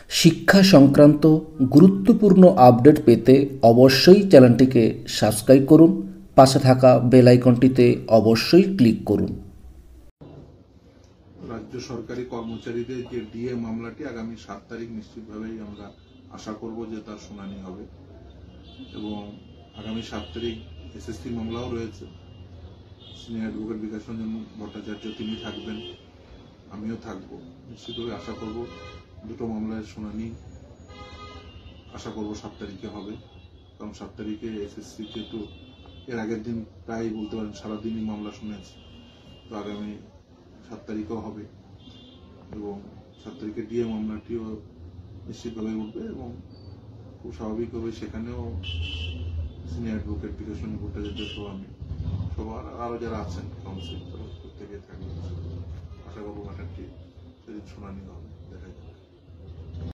শিক্ষা সংক্রান্ত গুরুত্বপূর্ণ আপডেট পেতে অবশ্যই চ্যানেলটিকে সাবস্ক্রাইব করুন, পাশে থাকা বেল আইকনটিতে অবশ্যই ক্লিক করুন। রাজ্য সরকারি কর্মচারীদের যে ডিএ মামলাটি আগামী 7 তারিখ নিশ্চিতভাবেই আমরা আশা করব যে তার শুনানি হবে এবং আগামী 7 তারিখ এসএসসি মামলাও রয়েছে। সিনিয়র অ্যাডভোকেট বিকাশ রঞ্জন ভট্টাচার্য তিনি থাকবেন, আমিও থাকবো। নিশ্চিতভাবে আশা করব দুটো মামলার শুনানি আশা করব 7 তারিখে হবে, কারণ 7 তারিখে এসএসসি যেহেতু এর আগের দিন প্রায় বলতে পারেন সারাদিনই মামলা শুনেছে, তো আগামী 7 তারিখেও হবে এবং 7 তারিখে ডিএ মামলাটিও নিশ্চিতভাবে উঠবে এবং খুব স্বাভাবিকভাবে সেখানেও সিনিয়র অ্যাডভোকেট বিকাশ রঞ্জন ভট্টাচার্য সহ আমি সবার আরও যারা আছেন কাউন্সিল প্রত্যেকে থাকবে। আশা করবো ম্যাটারটি সেদিন শুনানি হবে।